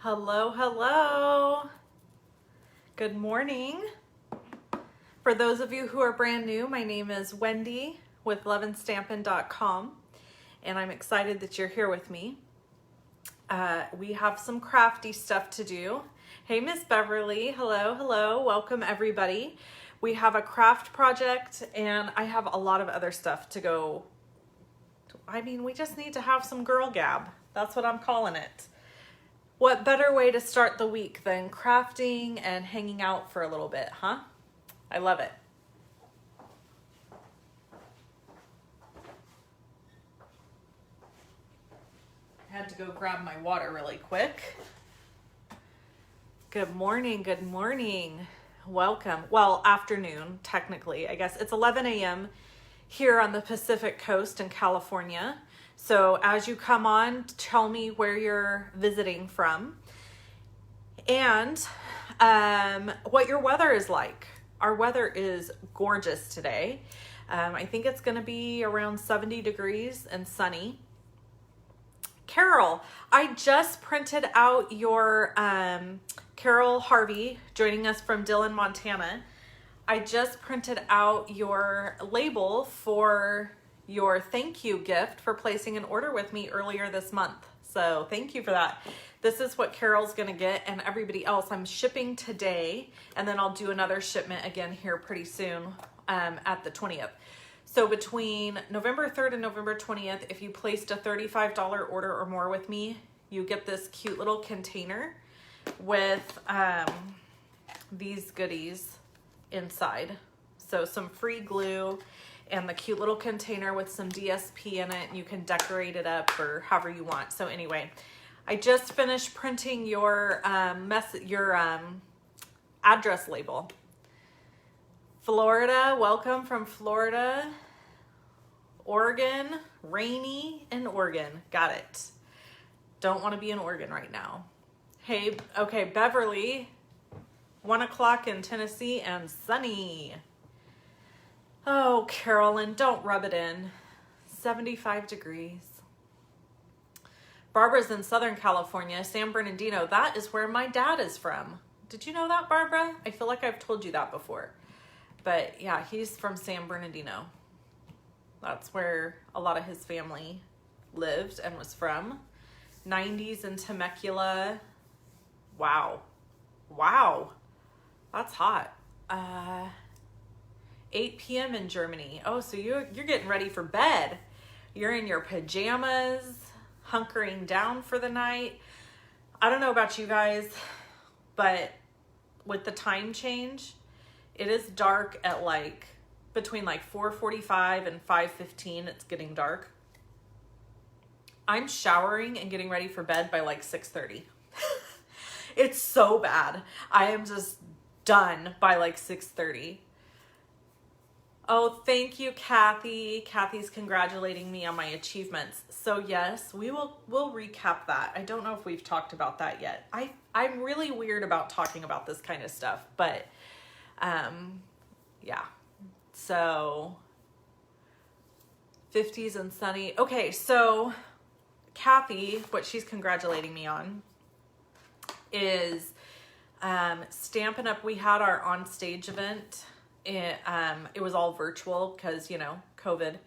Hello, hello. Good morning. For those of you who are brand new, my name is Wendy with loveandstampin.com, and I'm excited that you're here with me. We have some crafty stuff to do. Hey, Miss Beverly. Hello, hello. Welcome, everybody. We have a craft project, and I have a lot of other stuff to go. I mean, we just need to have some girl gab. That's what I'm calling it. What better way to start the week than crafting and hanging out for a little bit, huh? I love it. I had to go grab my water really quick. Good morning, good morning. Welcome. Well, afternoon, technically. I guess it's 11 a.m. here on the Pacific Coast in California. So as you come on, tell me where you're visiting from and what your weather is like. Our weather is gorgeous today. I think it's going to be around 70 degrees and sunny. Carol, I just printed out your Carol Harvey joining us from Dillon, Montana. I just printed out your label for your thank you gift for placing an order with me earlier this month. So thank you for that. This is what Carol's gonna get and everybody else. I'm shipping today, and then I'll do another shipment again here pretty soon at the 20th. So between November 3rd and November 20th, if you placed a $35 order or more with me, you get this cute little container with these goodies inside. So some free glue and the cute little container with some DSP in it, and you can decorate it up or however you want. So anyway, I just finished printing your address label. Florida, welcome from Florida. Oregon, rainy in Oregon. Got it. Don't want to be in Oregon right now. Hey, okay, Beverly, 1 o'clock in Tennessee and sunny. Oh, Carolyn, don't rub it in. 75 degrees. Barbara's in Southern California, San Bernardino. That is where my dad is from. Did you know that, Barbara? I feel like I've told you that before. But yeah, he's from San Bernardino. That's where a lot of his family lived and was from. 90s in Temecula. Wow. Wow. That's hot. 8 p.m. in Germany. Oh, so you're getting ready for bed. You're in your pajamas, hunkering down for the night. I don't know about you guys, but with the time change, it is dark at like between like 4:45 and 5:15. It's getting dark. I'm showering and getting ready for bed by like 6:30. It's so bad. I am just done by like 6:30. Oh, thank you, Kathy. Kathy's congratulating me on my achievements. So yes, we'll recap that. I don't know if we've talked about that yet. I'm really weird about talking about this kind of stuff, but yeah. So 50s and sunny. Okay, so Kathy, what she's congratulating me on is Stampin' UP. We had our on-stage event. It was all virtual because, you know, COVID.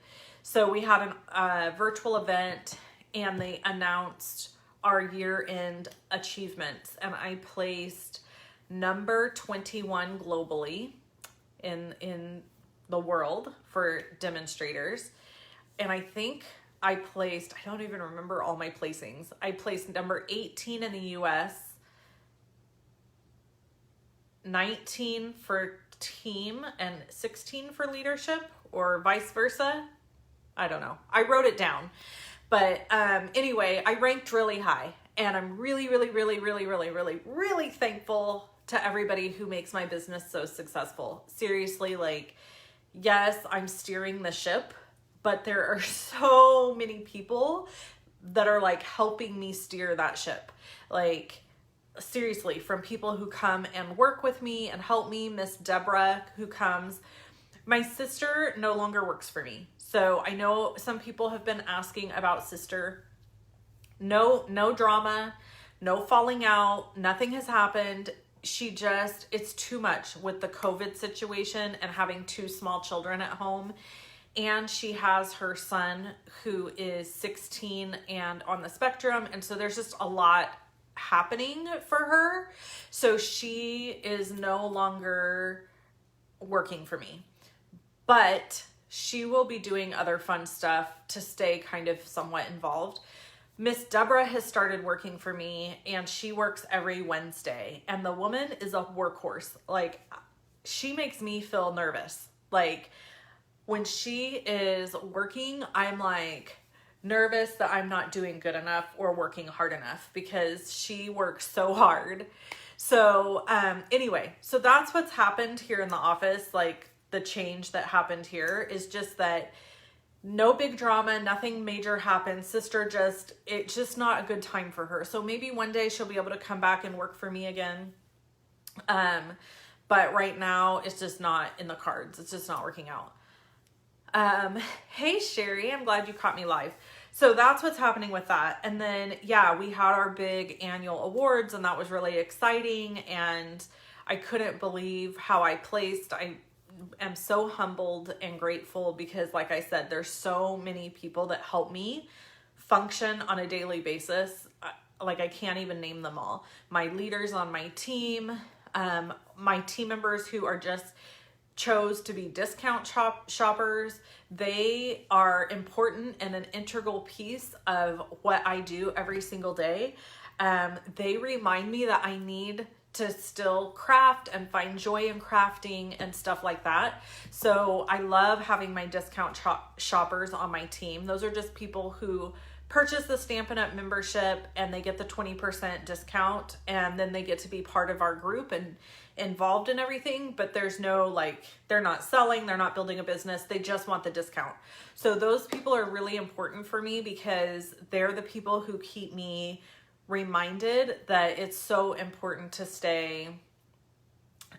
So we had a virtual event, and they announced our year-end achievements, and I placed number 21 globally in the world for demonstrators. And I think I placed, I don't even remember all my placings. I placed number 18 in the US, 19 for team, and 16 for leadership, or vice versa. I don't know. I wrote it down. But anyway, I ranked really high, and I'm really, really, really, really, really, really, really thankful to everybody who makes my business so successful. Seriously, like, yes, I'm steering the ship, but there are so many people that are like helping me steer that ship. Like, seriously, from people who come and work with me and help me. Miss Deborah, who comes. My sister no longer works for me. So I know some people have been asking about sister. No drama, no falling out, nothing has happened. It's too much with the COVID situation and having 2 small children at home. And she has her son who is 16 and on the spectrum. And so there's just a lot happening for her. So she is no longer working for me, but she will be doing other fun stuff to stay kind of somewhat involved. Miss Deborah has started working for me, and she works every Wednesday, and the woman is a workhorse. Like, she makes me feel nervous. Like, when she is working, I'm like nervous that I'm not doing good enough or working hard enough because she works so hard. So anyway, so that's what's happened here in the office. Like, the change that happened here is just that no big drama, nothing major happened. It's just not a good time for her. So maybe one day she'll be able to come back and work for me again. But right now it's just not in the cards. It's just not working out. Hey Sherry, I'm glad you caught me live. So that's what's happening with that. And then, yeah, we had our big annual awards, and that was really exciting. And I couldn't believe how I placed. I am so humbled and grateful because, like I said, there's so many people that help me function on a daily basis. Like, I can't even name them all. My leaders on my team, my team members who are just chose to be discount shoppers. They are important and an integral piece of what I do every single day. They remind me that I need to still craft and find joy in crafting and stuff like that. So I love having my discount shoppers on my team. Those are just people who purchase the Stampin' UP membership and they get the 20% discount, and then they get to be part of our group and involved in everything, but there's no, like, they're not selling, they're not building a business, they just want the discount. So those people are really important for me because they're the people who keep me reminded that it's so important to stay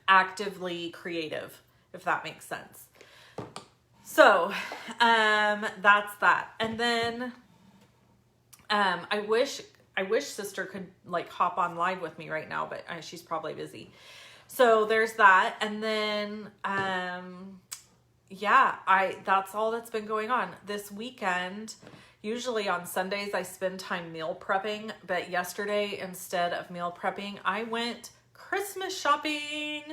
actively creative, if that makes sense. So that's that. And then I wish sister could like hop on live with me right now, but she's probably busy. So there's that. And then, yeah, that's all that's been going on this weekend. Usually on Sundays, I spend time meal prepping, but yesterday, instead of meal prepping, I went Christmas shopping.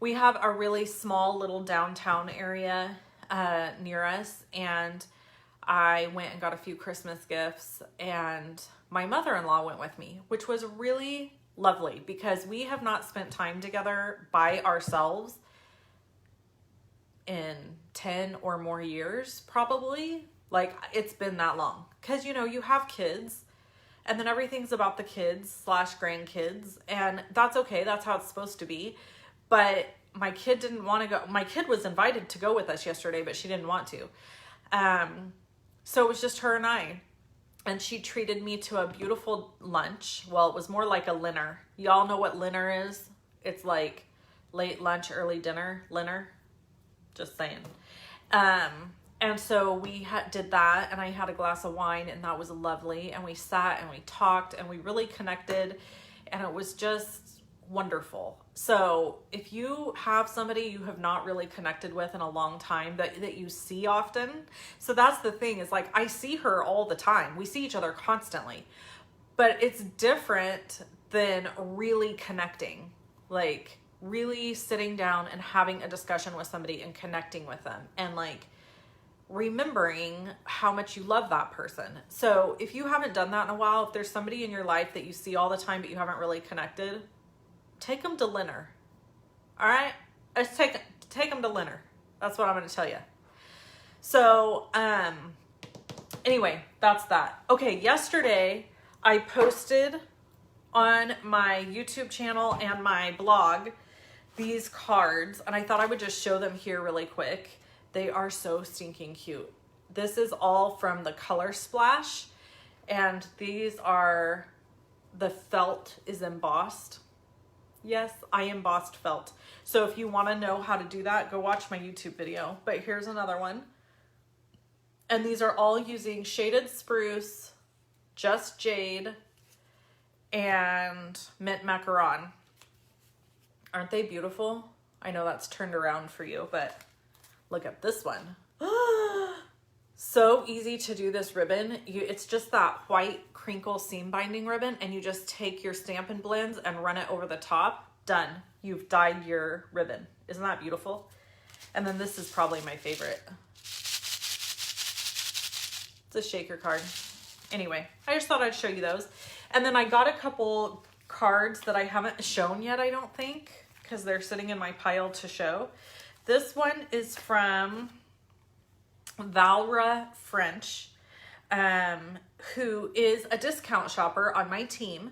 We have a really small little downtown area, near us, and I went and got a few Christmas gifts, and my mother-in-law went with me, which was really lovely because we have not spent time together by ourselves in 10 or more years, probably. Like, it's been that long. Because, you know, you have kids, and then everything's about the kids / grandkids, and that's okay. That's how it's supposed to be. But my kid didn't want to go. My kid was invited to go with us yesterday, but she didn't want to. So it was just her and I. And she treated me to a beautiful lunch. Well, it was more like a dinner. Y'all know what dinner is? It's like late lunch, early dinner. Dinner. Just saying. And so we did that, and I had a glass of wine, and that was lovely. And we sat and we talked and we really connected, and it was just wonderful. So if you have somebody you have not really connected with in a long time that you see often, so that's the thing, is like, I see her all the time. We see each other constantly, but it's different than really connecting, like really sitting down and having a discussion with somebody and connecting with them and like remembering how much you love that person. So if you haven't done that in a while, if there's somebody in your life that you see all the time but you haven't really connected, take them to dinner. All right? Let's take them to dinner. That's what I'm going to tell you. So, anyway, that's that. Okay, yesterday I posted on my YouTube channel and my blog these cards, and I thought I would just show them here really quick. They are so stinking cute. This is all from the Color Splash, and these are, the felt is embossed. Yes, I embossed felt. So if you want to know how to do that, go watch my YouTube video. But here's another one. And these are all using shaded spruce, just jade, and mint macaron. Aren't they beautiful? I know that's turned around for you, but look at this one. So easy to do this ribbon. It's just that white crinkle seam binding ribbon, and you just take your Stampin' Blends and run it over the top. Done. You've dyed your ribbon. Isn't that beautiful? And then this is probably my favorite. It's a shaker card. Anyway, I just thought I'd show you those. And then I got a couple cards that I haven't shown yet, I don't think, because they're sitting in my pile to show. This one is from Valra French, who is a discount shopper on my team.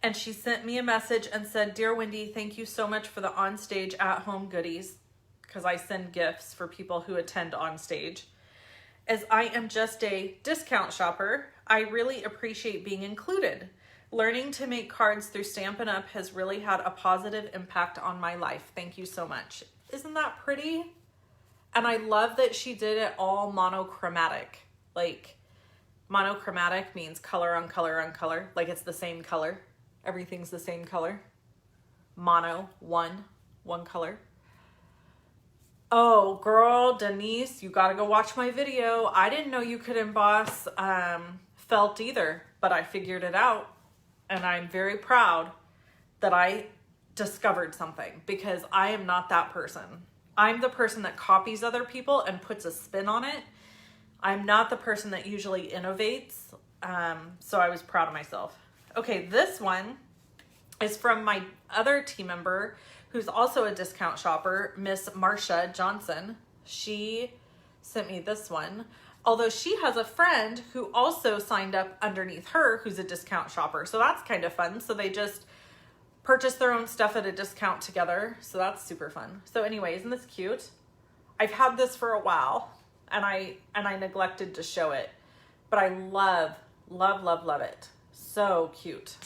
And she sent me a message and said, "Dear Wendy, thank you so much for the on-stage at-home goodies," because I send gifts for people who attend on stage. "As I am just a discount shopper, I really appreciate being included. Learning to make cards through Stampin' Up! Has really had a positive impact on my life. Thank you so much." Isn't that pretty? And I love that she did it all monochromatic. Like, monochromatic means color on color on color. Like, it's the same color. Everything's the same color. Mono, one color. Oh, girl, Denise, you gotta go watch my video. I didn't know you could emboss felt either, but I figured it out. And I'm very proud that I discovered something, because I am not that person. I'm the person that copies other people and puts a spin on it. I'm not the person that usually innovates. So I was proud of myself. Okay, this one is from my other team member who's also a discount shopper, Miss Marcia Johnson. She sent me this one. Although she has a friend who also signed up underneath her who's a discount shopper. So that's kind of fun. So they just purchase their own stuff at a discount together. So that's super fun. So anyway, isn't this cute? I've had this for a while and I neglected to show it, but I love it. So cute.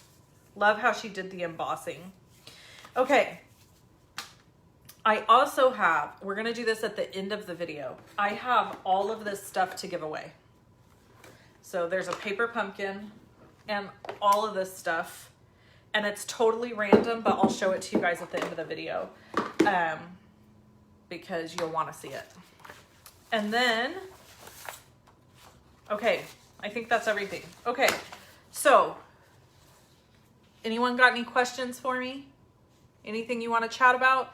Love how she did the embossing. Okay. I also have, we're going to do this at the end of the video. I have all of this stuff to give away. So there's a paper pumpkin and all of this stuff. And it's totally random, but I'll show it to you guys at the end of the video. Because you'll want to see it. And then, okay, I think that's everything. Okay, so anyone got any questions for me? Anything you want to chat about?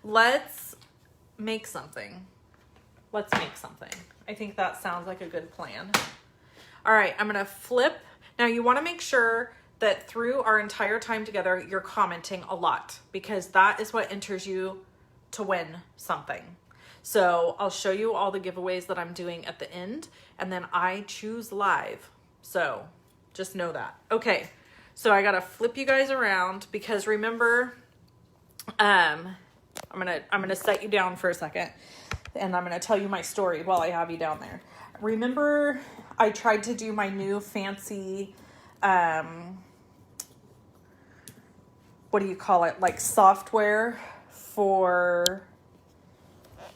Let's make something. Let's make something. I think that sounds like a good plan. All right, I'm gonna flip. Now you wanna make sure that through our entire time together, you're commenting a lot, because that is what enters you to win something. So I'll show you all the giveaways that I'm doing at the end, and then I choose live. So just know that. Okay, so I gotta flip you guys around, because remember, I'm gonna set you down for a second, and I'm gonna tell you my story while I have you down there. Remember, I tried to do my new fancy, what do you call it? Like software for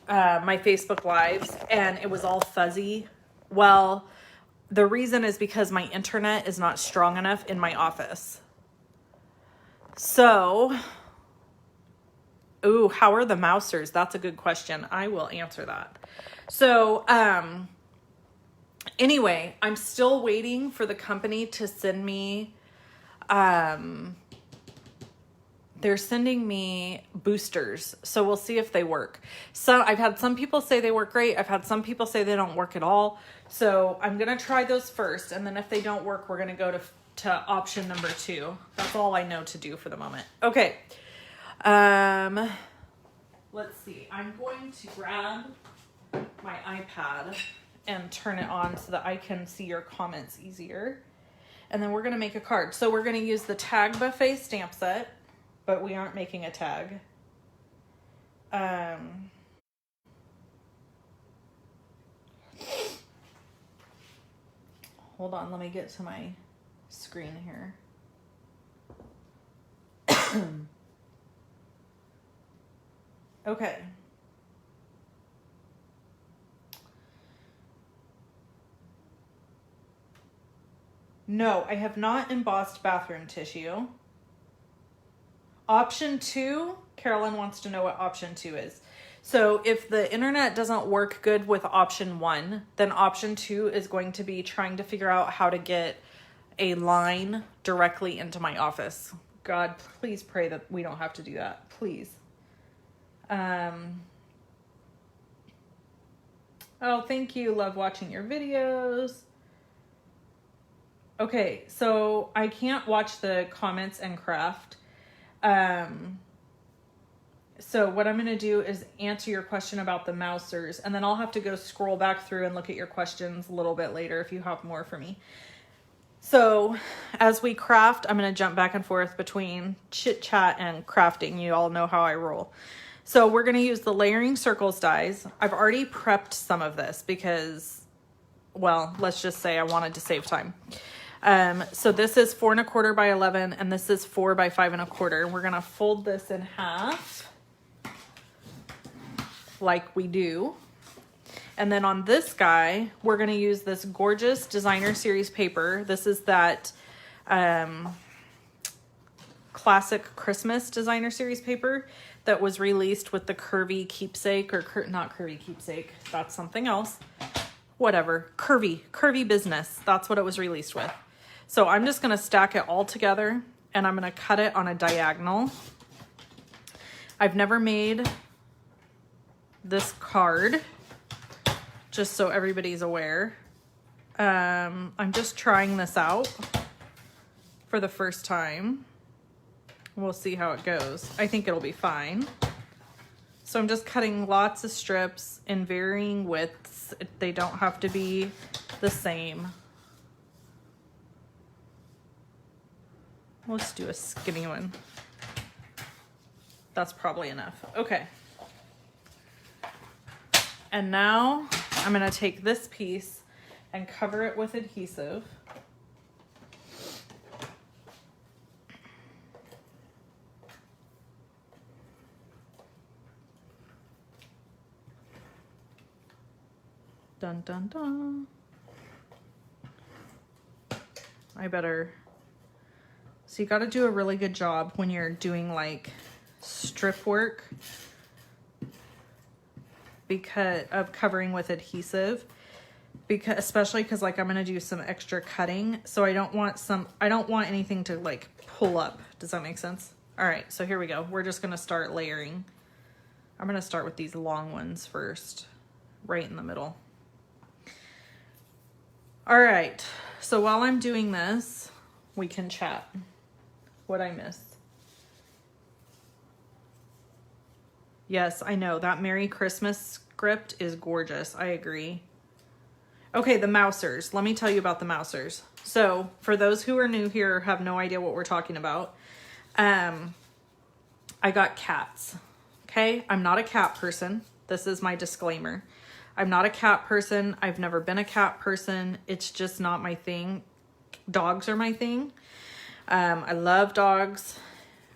my Facebook Lives, and it was all fuzzy. Well, the reason is because my internet is not strong enough in my office. So, ooh, how are the mousers? That's a good question. I will answer that. So, anyway, I'm still waiting for the company to send me, they're sending me boosters. So we'll see if they work. So I've had some people say they work great. I've had some people say they don't work at all. So I'm going to try those first. And then if they don't work, we're going to go to option number 2. That's all I know to do for the moment. Okay. Let's see. I'm going to grab my iPad and turn it on so that I can see your comments easier. And then we're going to make a card. So we're going to use the Tag Buffet stamp set, but we aren't making a tag. Hold on, let me get to my screen here. Okay. No, I have not embossed bathroom tissue. Option 2, Carolyn wants to know what option 2 is. So if the internet doesn't work good with option 1, then option 2 is going to be trying to figure out how to get a line directly into my office. God, please pray that we don't have to do that. Please. Oh, thank you. Love watching your videos. Okay, so I can't watch the comments and craft. So what I'm going to do is answer your question about the mousers, and then I'll have to go scroll back through and look at your questions a little bit later if you have more for me. So as we craft, I'm going to jump back and forth between chit chat and crafting. You all know how I roll. So we're going to use the layering circles dies. I've already prepped some of this because, well, let's just say I wanted to save time. So this is 4 1/4 by 11, and this is 4 by 5 1/4. We're going to fold this in half like we do. And then on this guy, we're going to use this gorgeous designer series paper. This is that classic Christmas designer series paper that was released with the curvy keepsake, or not curvy keepsake. That's something else. Whatever. Curvy business. That's what it was released with. So I'm just going to stack it all together, and I'm going to cut it on a diagonal. I've never made this card, just so everybody's aware. I'm just trying this out for the first time. We'll see how it goes. I think it'll be fine. So I'm just cutting lots of strips in varying widths. They don't have to be the same. Let's do a skinny one. That's probably enough. Okay. And now I'm going to take this piece and cover it with adhesive. Dun, dun, dun. So you got to do a really good job when you're doing like strip work because of covering with adhesive, especially because like I'm going to do some extra cutting. So I don't want anything to like pull up. Does that make sense? All right, so here we go. We're just going to start layering. I'm going to start with these long ones first, right in the middle. All right, so while I'm doing this, we can chat. What'd I miss? Yes, I know. That Merry Christmas script is gorgeous. I agree. Okay, the mousers. Let me tell you about the mousers. So, for those who are new here, have no idea what we're talking about, I got cats. Okay? I'm not a cat person. This is my disclaimer. I'm not a cat person. I've never been a cat person. It's just not my thing. Dogs are my thing. I love dogs.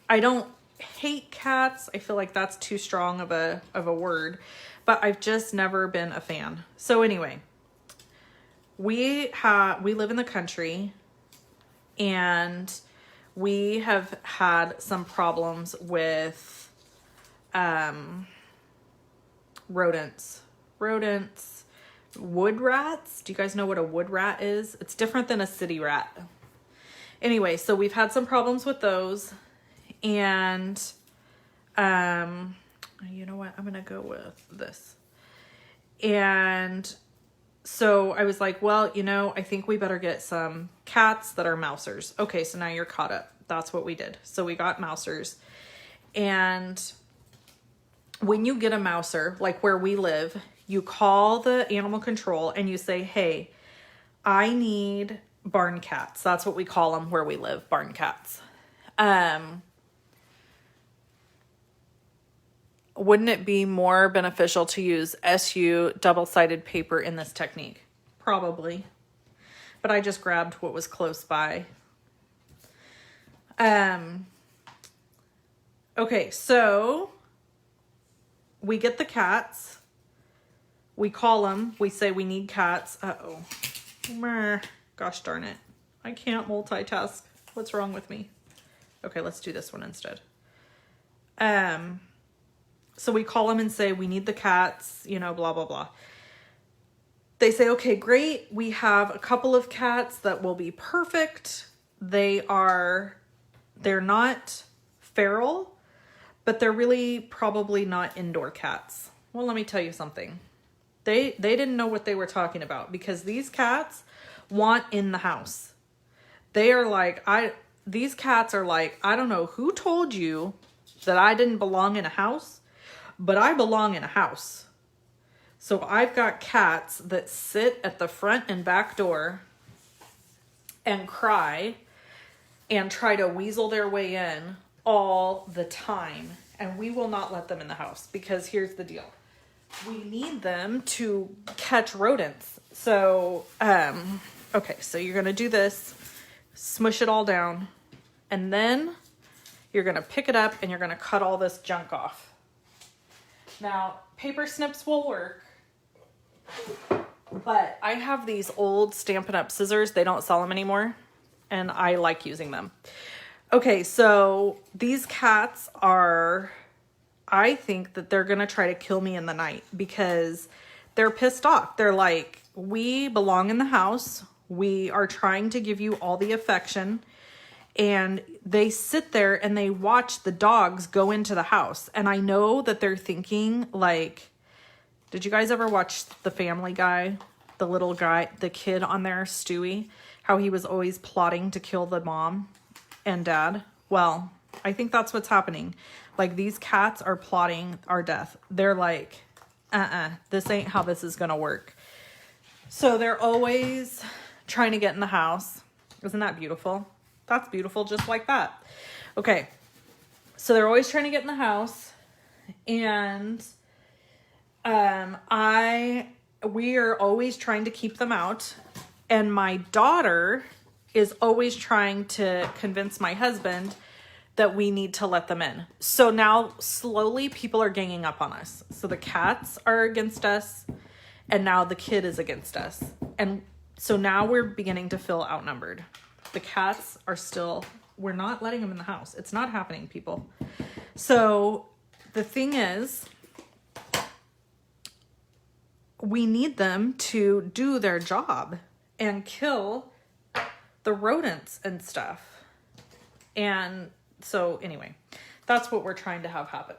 I don't hate cats. I feel like that's too strong of a word, but I've just never been a fan. So anyway, we live in the country, and we have had some problems with rodents, wood rats. Do you guys know what a wood rat is? It's different than a city rat. Anyway, so we've had some problems with those, and you know what? I'm going to go with this. And so I was like, well, you know, I think we better get some cats that are mousers. Okay, so now you're caught up. That's what we did. So we got mousers. And when you get a mouser, like where we live, you call the animal control and you say, hey, I need barn cats. That's what we call them where we live, barn cats. Wouldn't it be more beneficial to use SU double-sided paper in this technique? Probably. But I just grabbed what was close by. Okay, so we get the cats. We call them. We say we need cats. Uh-oh. Gosh darn it. I can't multitask. What's wrong with me? Okay, let's do this one instead. So we call them and say, we need the cats, you know, blah, blah, blah. They say, okay, great. We have a couple of cats that will be perfect. They're not feral, but they're really probably not indoor cats. Well, let me tell you something. They didn't know what they were talking about, because these cats want in the house. They are like, these cats are like, I don't know who told you that I didn't belong in a house, but I belong in a house. So I've got cats that sit at the front and back door and cry and try to weasel their way in all the time. And we will not let them in the house, because here's the deal. We need them to catch rodents. So, okay, so you're going to do this, smush it all down, and then you're going to pick it up and you're going to cut all this junk off. Now, paper snips will work, but I have these old Stampin' Up scissors. They don't sell them anymore, and I like using them. Okay, so these cats are, I think that they're going to try to kill me in the night, because they're pissed off. They're like, we belong in the house. We are trying to give you all the affection. And they sit there and they watch the dogs go into the house. And I know that they're thinking, like, did you guys ever watch The Family Guy? The little guy, the kid on there, Stewie, how he was always plotting to kill the mom and dad. Well, I think that's what's happening. Like, these cats are plotting our death. They're like, this ain't how this is going to work. So they're always trying to get in the house. Isn't that beautiful? That's beautiful, just like that. Okay, so they're always trying to get in the house, and we are always trying to keep them out, and my daughter is always trying to convince my husband that we need to let them in. So now slowly people are ganging up on us. So the cats are against us, and now the kid is against us. And so now we're beginning to feel outnumbered. The cats are still, we're not letting them in the house. It's not happening, people. So the thing is, we need them to do their job and kill the rodents and stuff. And so anyway, that's what we're trying to have happen.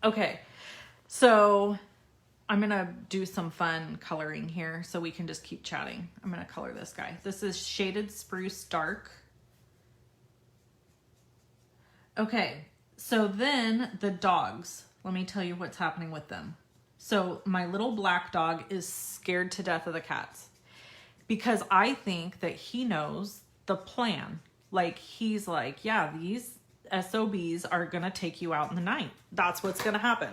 Okay, so I'm going to do some fun coloring here so we can just keep chatting. I'm going to color this guy. This is Shaded Spruce Dark. Okay, so then the dogs. Let me tell you what's happening with them. So my little black dog is scared to death of the cats, because I think that he knows the plan. Like, he's like, yeah, these SOBs are going to take you out in the night. That's what's going to happen.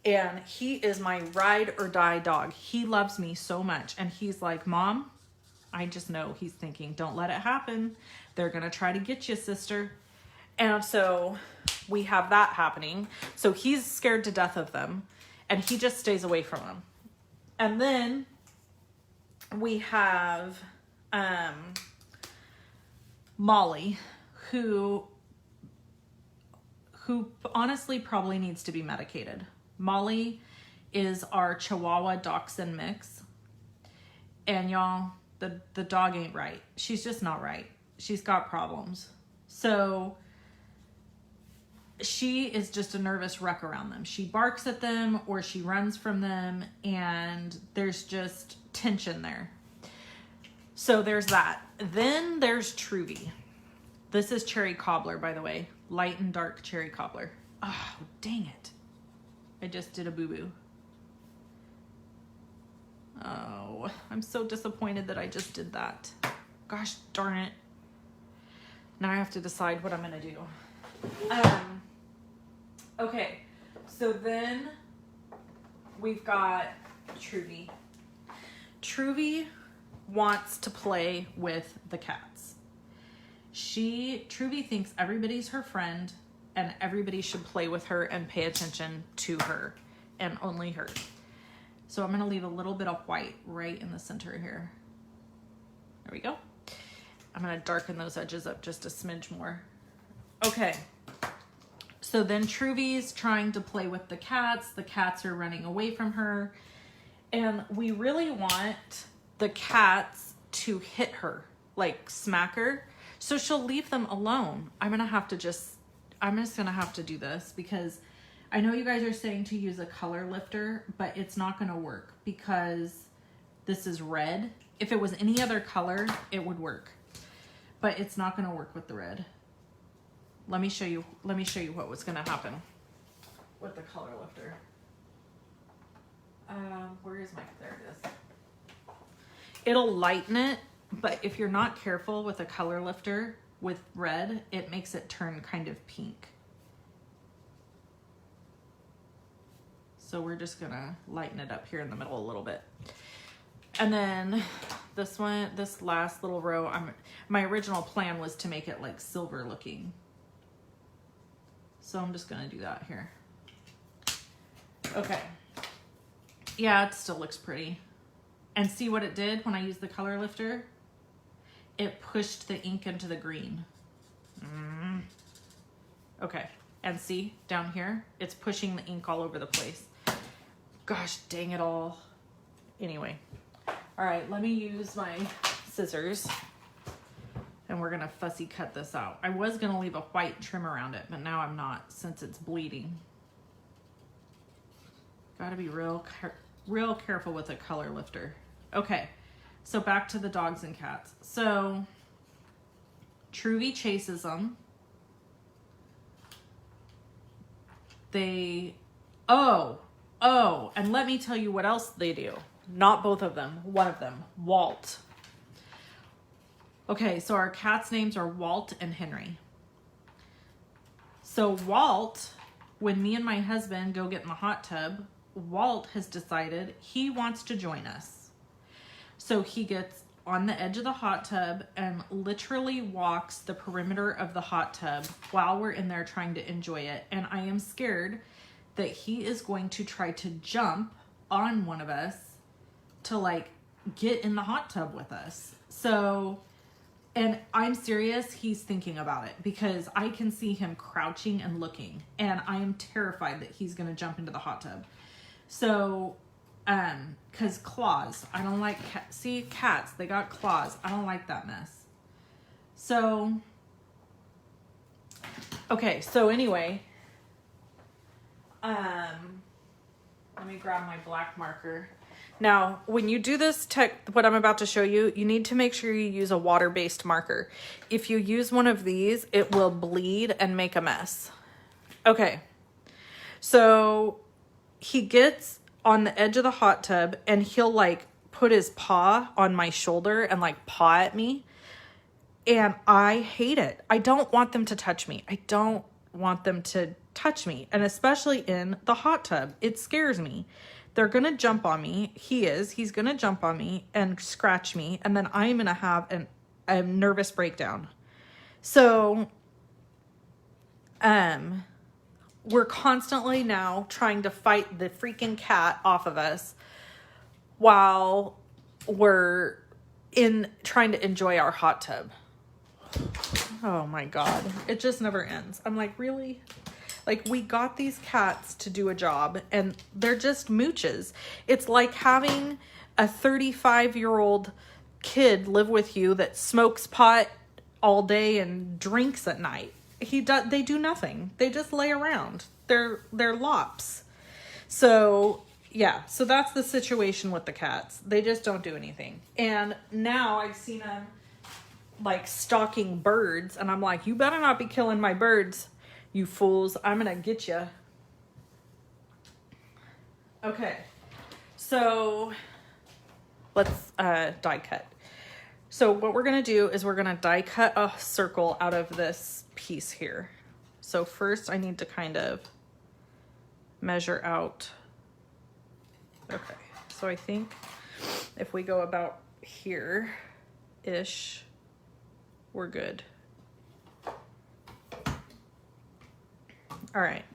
And he is my ride or die dog. He loves me so much. And he's like, Mom, I just know he's thinking, don't let it happen. They're going to try to get you, sister. And so we have that happening. So he's scared to death of them, and he just stays away from them. And then we have Molly, who honestly probably needs to be medicated. Molly is our Chihuahua Dachshund mix. And y'all, the dog ain't right. She's just not right. She's got problems. So she is just a nervous wreck around them. She barks at them or she runs from them, and there's just tension there. So there's that. Then there's Truvy. This is cherry cobbler, by the way. Light and dark cherry cobbler. Oh, dang it. I just did a boo-boo. Oh, I'm so disappointed that I just did that. Gosh darn it. Now I have to decide what I'm going to do. Okay, so then we've got Truvy. Truvy wants to play with the cats. Truvy thinks everybody's her friend and everybody should play with her and pay attention to her and only her. So I'm going to leave a little bit of white right in the center here. There we go. I'm gonna darken those edges up just a smidge more. Okay. So then Truvy's trying to play with the cats. The cats are running away from her. And we really want the cats to hit her, like smack her. So she'll leave them alone. I'm just gonna have to do this because I know you guys are saying to use a color lifter, but it's not gonna work because this is red. If it was any other color, it would work, but it's not gonna work with the red. Let me show you what was gonna happen with the color lifter. Where is there it is. It'll lighten it, but if you're not careful with a color lifter with red, it makes it turn kind of pink. So we're just gonna lighten it up here in the middle a little bit. And then this last little row, my original plan was to make it like silver looking. So I'm just gonna do that here. Okay. Yeah, it still looks pretty. And see what it did when I used the color lifter? It pushed the ink into the green. Okay, and see down here, it's pushing the ink all over the place. Gosh, dang it all. Anyway, all right, let me use my scissors and we're gonna fussy cut this out. I was gonna leave a white trim around it, but now I'm not since it's bleeding. Gotta be real careful with a color lifter. Okay, so back to the dogs and cats. So Truvy chases them. And let me tell you what else they do. Not both of them, one of them, Walt. Okay, so our cats' names are Walt and Henry. So Walt, when me and my husband go get in the hot tub, Walt has decided he wants to join us. So he gets on the edge of the hot tub and literally walks the perimeter of the hot tub while we're in there trying to enjoy it. And I am scared that he is going to try to jump on one of us to like get in the hot tub with us. So, and I'm serious, he's thinking about it because I can see him crouching and looking, and I am terrified that he's gonna jump into the hot tub. So, cause claws, I don't like, see cats, they got claws. I don't like that mess. So, okay, so anyway, let me grab my black marker. Now, when you do this what I'm about to show you, you need to make sure you use a water-based marker. If you use one of these, it will bleed and make a mess. Okay, so he gets on the edge of the hot tub and he'll like put his paw on my shoulder and like paw at me. And I hate it. I don't want them to touch me. I don't want them to touch me. And especially in the hot tub, it scares me. They're going to jump on me. He's going to jump on me and scratch me. And then I'm going to have a nervous breakdown. So, we're constantly now trying to fight the freaking cat off of us while we're trying to enjoy our hot tub. Oh my God. It just never ends. I'm like, really? Like, we got these cats to do a job and they're just mooches. It's like having a 35-year-old kid live with you that smokes pot all day and drinks at night. They do nothing. They just lay around. They're lops. So, yeah. So that's the situation with the cats. They just don't do anything. And now I've seen them like stalking birds and I'm like, you better not be killing my birds, you fools. I'm gonna get you. Okay, so let's die cut. So what we're gonna do is we're gonna die cut a circle out of this piece here. So first I need to kind of measure out. Okay, so I think if we go about here-ish, we're good. All right.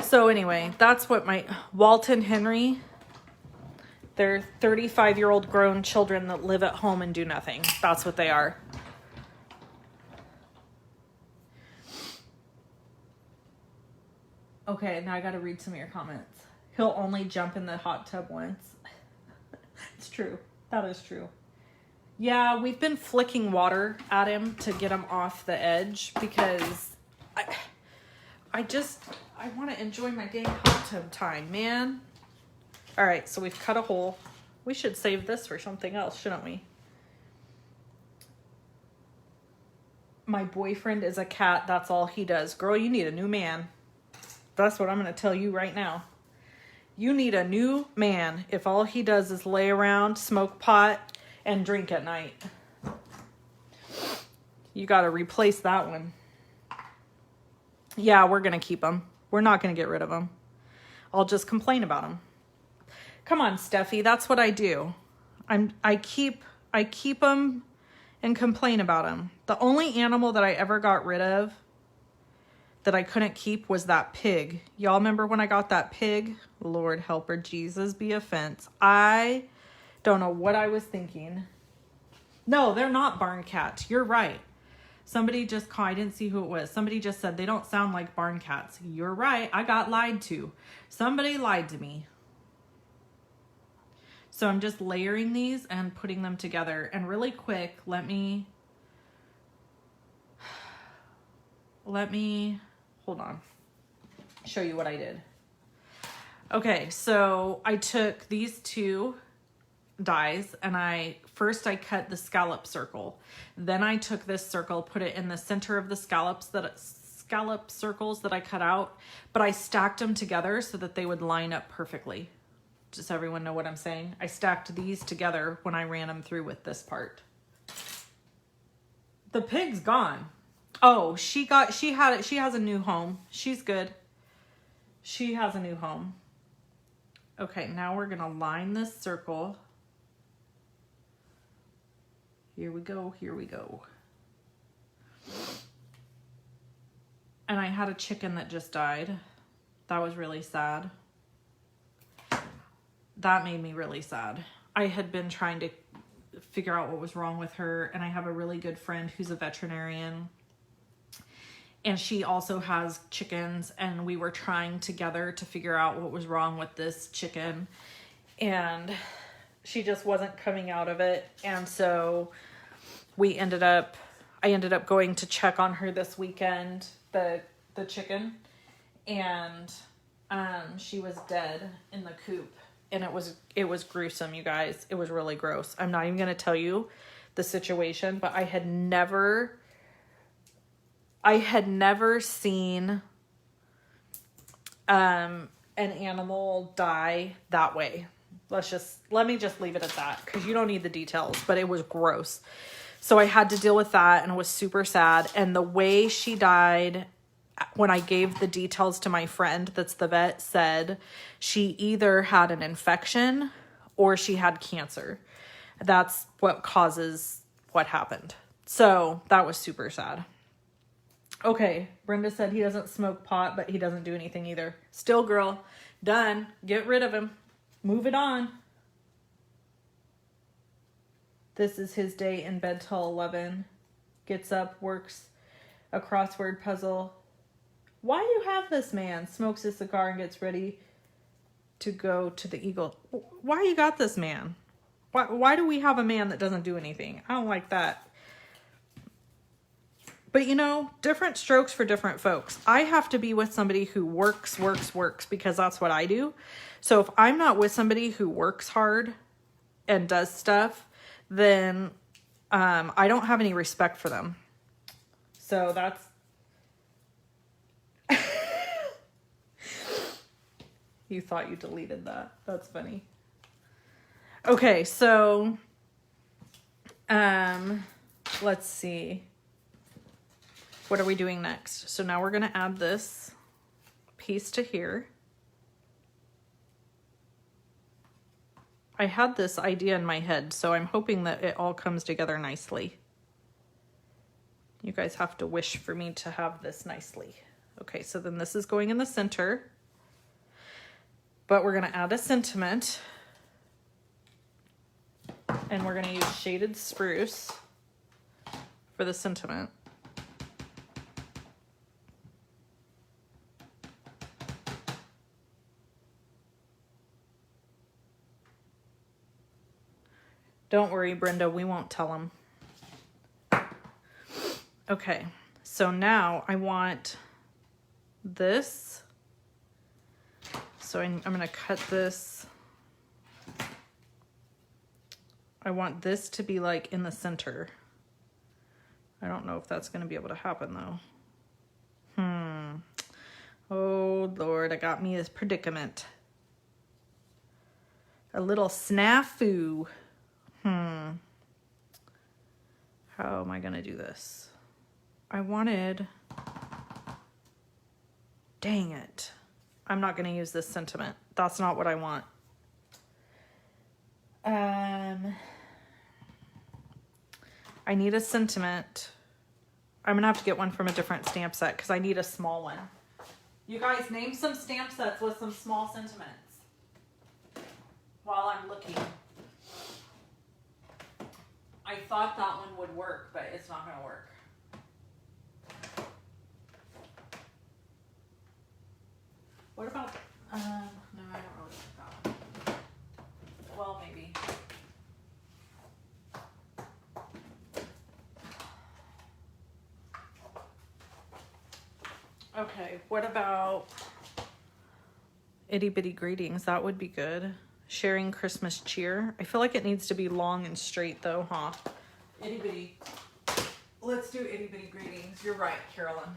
So anyway, that's what my Walt and Henry, They're 35-year-old grown children that live at home and do nothing. That's what they are. Okay, now I got to read some of your comments. He'll only jump in the hot tub once. It's true. That is true. Yeah, we've been flicking water at him to get him off the edge because I want to enjoy my dang hot tub time, man. All right, so we've cut a hole. We should save this for something else, shouldn't we? My boyfriend is a cat. That's all he does. Girl, you need a new man. That's what I'm going to tell you right now. You need a new man if all he does is lay around, smoke pot, and drink at night. You got to replace that one. Yeah, we're going to keep him. We're not going to get rid of him. I'll just complain about him. Come on, Steffi. That's what I do. I keep him and complain about him. The only animal that I ever got rid of that I couldn't keep was that pig. Y'all remember when I got that pig? Lord help her, Jesus be offense. I don't know what I was thinking. No, they're not barn cats. You're right. Somebody just called. I didn't see who it was. Somebody just said they don't sound like barn cats. You're right. I got lied to. Somebody lied to me. So I'm just layering these and putting them together. And really quick, let me, hold on, show you what I did. Okay, so I took these two dies and first I cut the scallop circle. Then I took this circle, put it in the center of the scallop circles that I cut out, but I stacked them together so that they would line up perfectly. Does everyone know what I'm saying? I stacked these together when I ran them through with this part. The pig's gone. Oh, she has a new home. She's good. She has a new home. Okay, now we're gonna line this circle. Here we go, here we go. And I had a chicken that just died. That was really sad. That made me really sad. I had been trying to figure out what was wrong with her, and I have a really good friend who's a veterinarian, and she also has chickens, and we were trying together to figure out what was wrong with this chicken, and she just wasn't coming out of it. And so I ended up going to check on her this weekend, the chicken, and she was dead in the coop. And it was gruesome, you guys. It was really gross. I'm not even going to tell you the situation, but I had never seen an animal die that way. Let me just leave it at that, because you don't need the details, but it was gross. So I had to deal with that, and it was super sad. And the way she died, when I gave the details to my friend that's the vet, said she either had an infection or she had cancer. That's what causes what happened. So that was super sad. Okay, Brenda said he doesn't smoke pot, but he doesn't do anything either. Still, girl, done. Get rid of him. Move it on. This is his day in bed till 11. Gets up, works a crossword puzzle. Why do you have this man? Smokes a cigar and gets ready to go to the Eagle. Why you got this man? Why do we have a man that doesn't do anything? I don't like that. But you know, different strokes for different folks. I have to be with somebody who works, because that's what I do. So if I'm not with somebody who works hard and does stuff, then I don't have any respect for them. So that's... You thought you deleted that. That's funny. Okay, so let's see. What are we doing next? So now we're going to add this piece to here. I had this idea in my head, so I'm hoping that it all comes together nicely. You guys have to wish for me to have this nicely. Okay, so then this is going in the center. But we're going to add a sentiment. And we're gonna use Shaded Spruce for the sentiment. Don't worry, Brenda, we won't tell them. Okay, so now I want this. So I'm gonna cut this. I want this to be like in the center. I don't know if that's gonna be able to happen though. Oh Lord, it got me this predicament. A little snafu. How am I gonna do this? I wanted, dang it. I'm not gonna use this sentiment. That's not what I want. I need a sentiment. I'm gonna have to get one from a different stamp set because I need a small one. You guys name some stamp sets with some small sentiments while I'm looking. I thought that one would work, but it's not gonna work. What about, no, I don't really like that one. Well, maybe. Okay, what about Itty Bitty Greetings? That would be good. Sharing Christmas Cheer. I feel like it needs to be long and straight though, huh? Itty Bitty. Let's do Itty Bitty Greetings. You're right, Carolyn.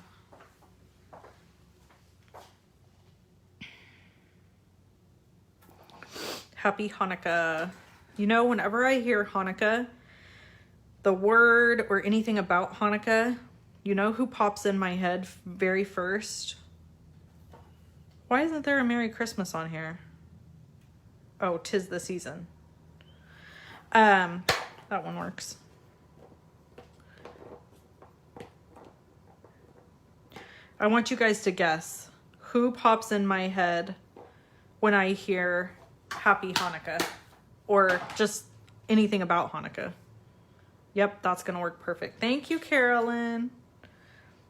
Happy Hanukkah. You know, whenever I hear Hanukkah, the word or anything about Hanukkah, you know who pops in my head very first? Why isn't there a Merry Christmas on here? Oh, 'Tis the Season. That one works. I want you guys to guess who pops in my head when I hear Happy Hanukkah or just anything about Hanukkah. Yep, that's gonna work perfect. Thank you, Carolyn.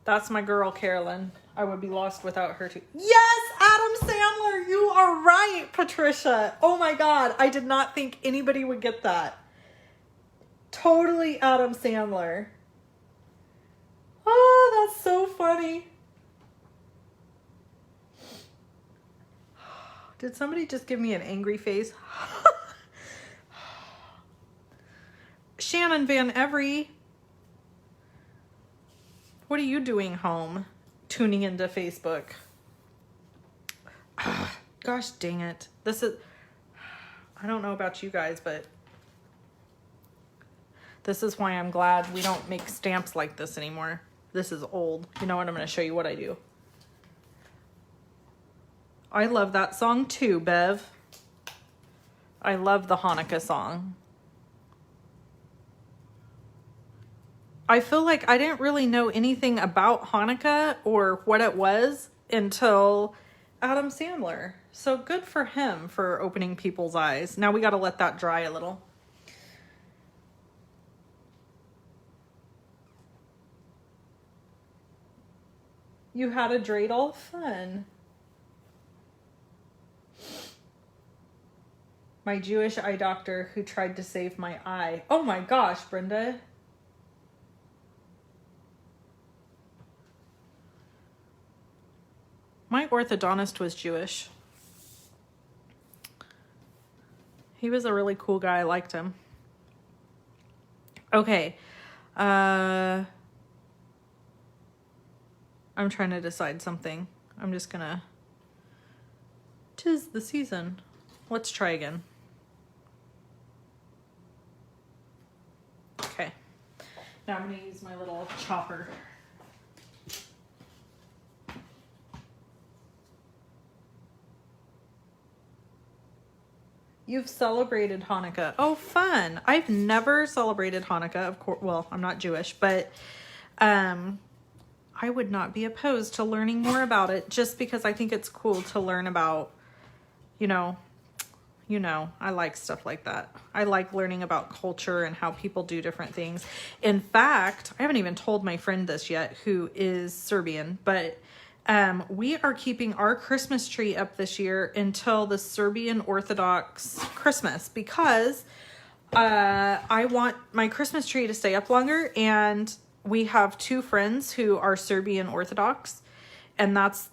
That's my girl, Carolyn. I would be lost without her too. Yes, Adam Sandler, you are right, Patricia. Oh my God, I did not think anybody would get that. Totally Adam Sandler. Oh, that's so funny. Did somebody just give me an angry face? Shannon Van Every. What are you doing home? Tuning into Facebook. Gosh dang it. This is, I don't know about you guys, but this is why I'm glad we don't make stamps like this anymore. This is old. You know what? I'm going to show you what I do. I love that song too, Bev. I love the Hanukkah song. I feel like I didn't really know anything about Hanukkah or what it was until Adam Sandler. So good for him for opening people's eyes. Now we got to let that dry a little. You had a dreidel? Fun. My Jewish eye doctor who tried to save my eye. Oh my gosh, Brenda. My orthodontist was Jewish. He was a really cool guy. I liked him. Okay. I'm trying to decide something. I'm just gonna... 'Tis the season. Let's try again. Okay. Now I'm gonna use my little chopper. You've celebrated Hanukkah. Oh, fun. I've never celebrated Hanukkah. Of course, well, I'm not Jewish, but I would not be opposed to learning more about it just because I think it's cool to learn about, you know, You know, I like stuff like that. I like learning about culture and how people do different things. In fact, I haven't even told my friend this yet, who is Serbian, but we are keeping our Christmas tree up this year until the Serbian Orthodox Christmas, because I want my Christmas tree to stay up longer, and we have two friends who are Serbian Orthodox, and that's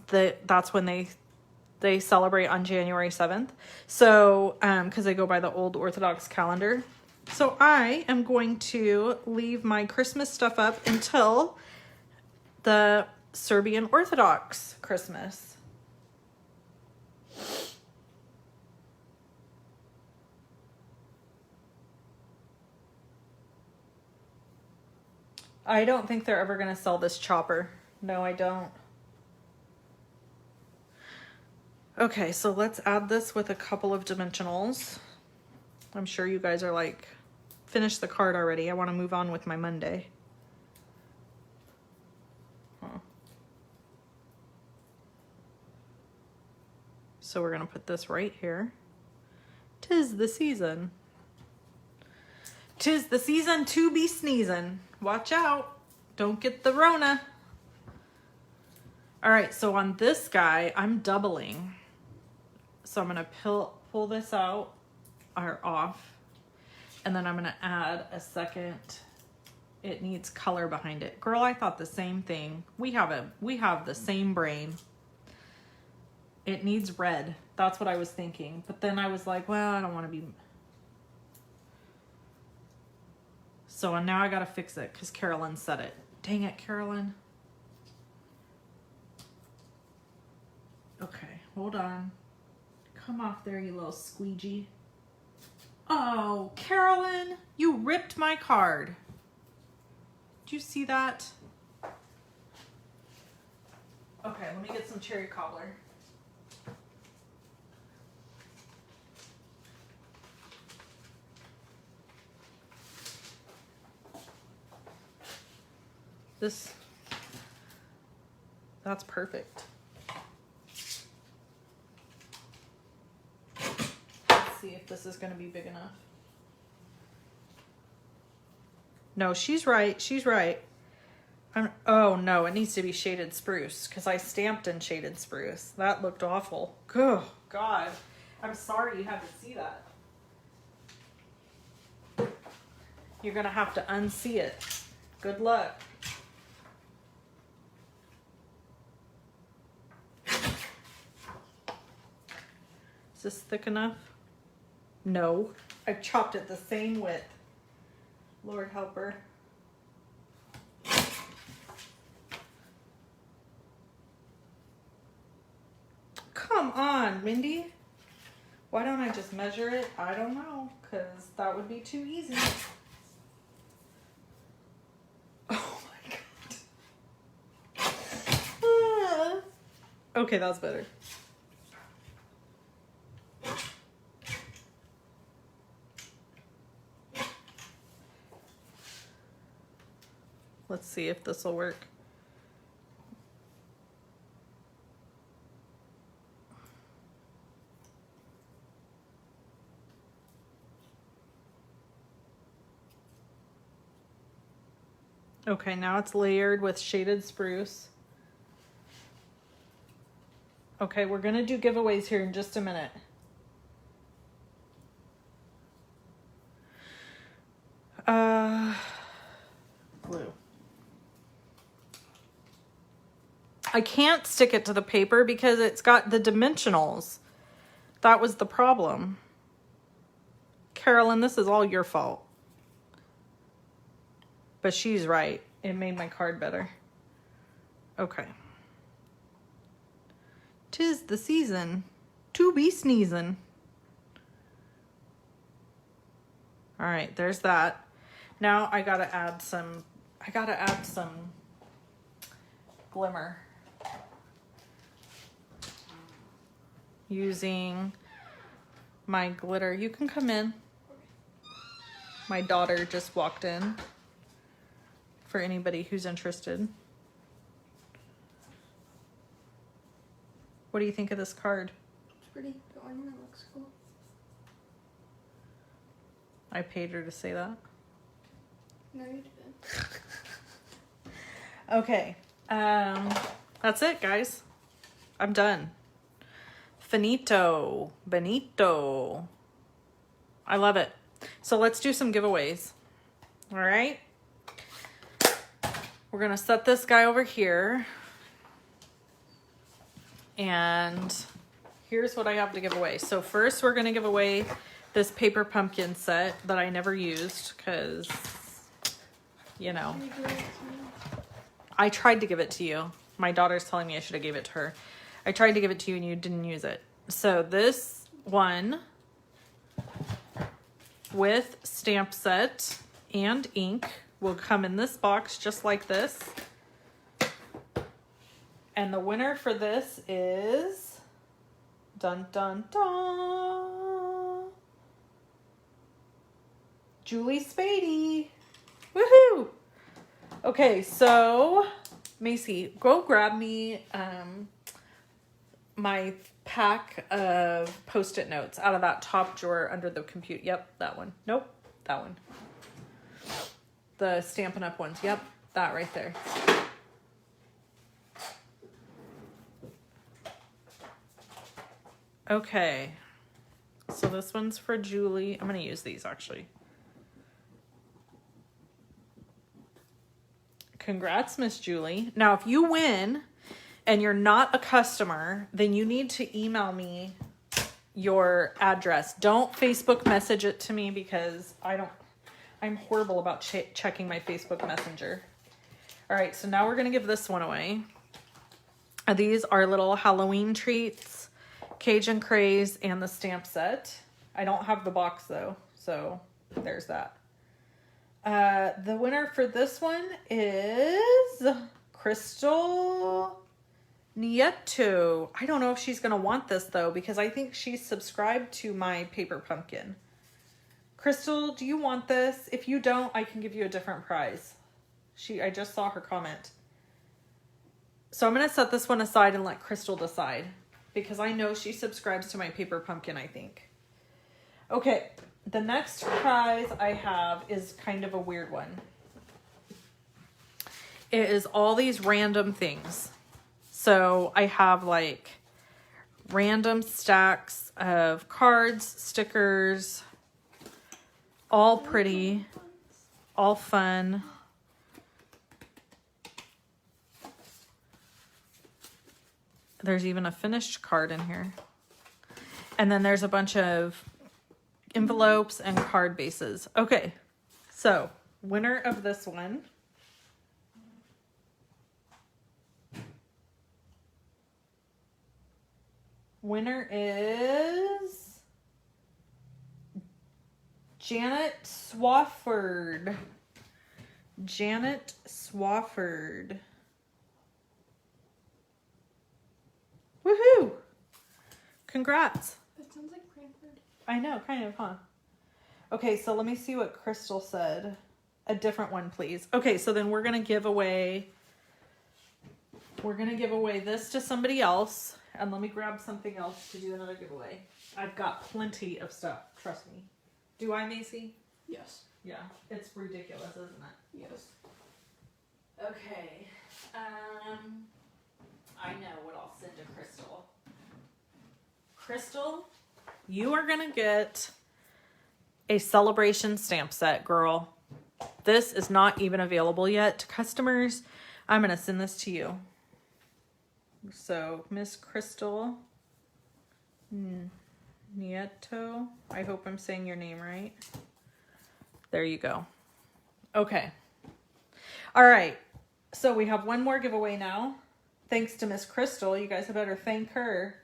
when they celebrate on January 7th. So, because they go by the old Orthodox calendar. So I am going to leave my Christmas stuff up until the Serbian Orthodox Christmas. I don't think they're ever going to sell this chopper. No, I don't. Okay, so let's add this with a couple of dimensionals. I'm sure you guys are like, finish the card already. I want to move on with my Monday. Huh. So we're going to put this right here. 'Tis the season. 'Tis the season to be sneezing. Watch out. Don't get the Rona. All right, so on this guy, I'm doubling. So I'm going to pull this out or off, and then I'm going to add a second. It needs color behind it. Girl, I thought the same thing. We have the same brain. It needs red. That's what I was thinking. But then I was like, well, I don't want to be. So now I got to fix it because Carolyn said it. Dang it, Carolyn. Okay, hold on. Come off there, you little squeegee. Oh, Carolyn, you ripped my card. Did you see that? Okay, let me get some cherry cobbler. That's perfect. See if this is going to be big enough. No, she's right. She's right. Oh no, it needs to be shaded spruce because I stamped in shaded spruce. That looked awful. Oh God, I'm sorry you had to see that. You're going to have to unsee it. Good luck. Is this thick enough? No, I've chopped it the same width. Lord help her. Come on, Wendy. Why don't I just measure it? I don't know, because that would be too easy. Oh my God. Okay, that's better. Let's see if this will work. Okay, now it's layered with shaded spruce. Okay, we're gonna do giveaways here in just a minute. Glue. I can't stick it to the paper because it's got the dimensionals. That was the problem. Carolyn, this is all your fault. But she's right. It made my card better. Okay. 'Tis the season to be sneezing. All right, there's that. Now I gotta add some glimmer. Using my glitter. You can come in. My daughter just walked in. For anybody who's interested. What do you think of this card? It's pretty. The ornament looks cool. I paid her to say that. No, you didn't. Okay. That's it, guys. I'm done. Finito. Benito. I love it. So let's do some giveaways. All right. We're going to set this guy over here. And here's what I have to give away. So first we're going to give away this paper pumpkin set that I never used because, you know, I tried to give it to you. My daughter's telling me I should have gave it to her. I tried to give it to you and you didn't use it. So this one with stamp set and ink will come in this box just like this. And the winner for this is dun dun dun, Julie Spady. Woohoo! Okay, so Macy, go grab me my pack of Post-it notes out of that top drawer under the computer. Yep, that one. Nope, that one. The Stampin' Up ones. Yep, that right there. Okay, so this one's for Julie. I'm going to use these actually. Congrats, Miss Julie. Now, if you win and you're not a customer, then you need to email me your address. Don't Facebook message it to me because I'm horrible about checking my Facebook Messenger. All right, so now we're going to give this one away. These are little Halloween treats. Cajun Craze and the stamp set. I don't have the box though, so there's that. The winner for this one is Crystal Nieto. I don't know if she's gonna want this though because I think she's subscribed to my paper pumpkin. Crystal, do you want this? If you don't, I can give you a different prize. I just saw her comment. So I'm gonna set this one aside and let Crystal decide, because I know she subscribes to my paper pumpkin, I think. Okay, the next prize I have is kind of a weird one. It is all these random things. So I have like random stacks of cards, stickers, all pretty, all fun. There's even a finished card in here. And then there's a bunch of envelopes and card bases. Okay, so winner of this one is Janet Swafford. Janet Swafford. Woohoo! Congrats. That sounds like Cranford. I know, kind of, huh? Okay, so let me see what Crystal said. A different one, please. Okay, so then we're going to give away this to somebody else. And let me grab something else to do another giveaway. I've got plenty of stuff, trust me. Do I, Macy? Yes. Yeah, it's ridiculous, isn't it? Yes. Okay. I know what I'll send to Crystal. Crystal, you are going to get a celebration stamp set, girl. This is not even available yet to customers. I'm going to send this to you. So, Miss Crystal Nieto, I hope I'm saying your name right. There you go. Okay. All right. So we have one more giveaway now. Thanks to Miss Crystal. You guys had better thank her.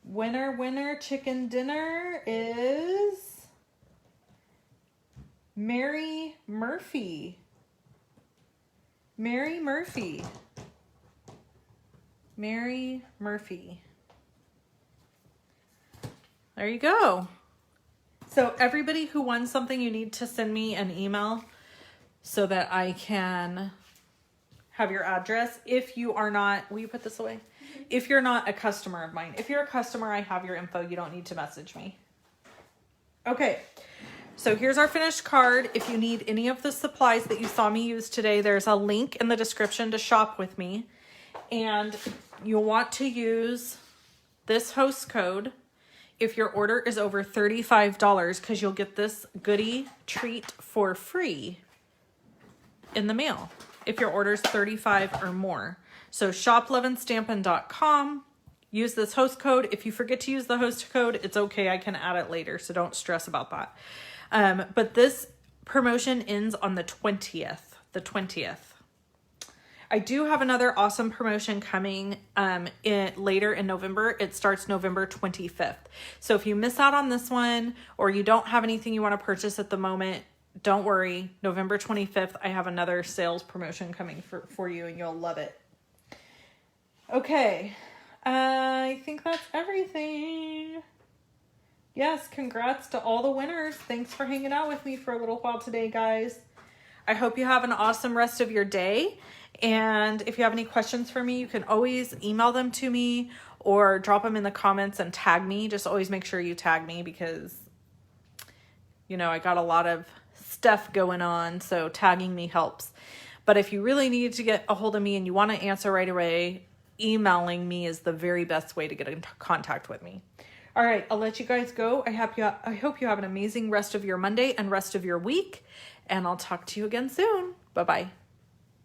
Winner chicken dinner is Mary Murphy. Mary Murphy. Mary Murphy. There you go. So everybody who won something, you need to send me an email so that I can have your address. If you are not, will you put this away? If you're not a customer of mine. If you're a customer, I have your info. You don't need to message me. Okay, so here's our finished card. If you need any of the supplies that you saw me use today, there's a link in the description to shop with me. And you'll want to use this host code if your order is over $35, because you'll get this goodie treat for free in the mail if your order's 35 or more. So shoploveandstampin.com. Use this host code. If you forget to use the host code, it's okay. I can add it later, so don't stress about that. But this promotion ends on the 20th. The 20th. I do have another awesome promotion coming later in November. It starts November 25th. So if you miss out on this one or you don't have anything you want to purchase at the moment, don't worry. November 25th, I have another sales promotion coming for you, and you'll love it. Okay. I think that's everything. Yes, congrats to all the winners. Thanks for hanging out with me for a little while today, guys. I hope you have an awesome rest of your day. And if you have any questions for me, you can always email them to me or drop them in the comments and tag me. Just always make sure you tag me because, you know, I got a lot of stuff going on, so tagging me helps. But if you really need to get a hold of me and you want to answer right away, emailing me is the very best way to get in contact with me. All right, I'll let you guys go. I hope you have an amazing rest of your Monday and rest of your week, and I'll talk to you again soon. Bye-bye.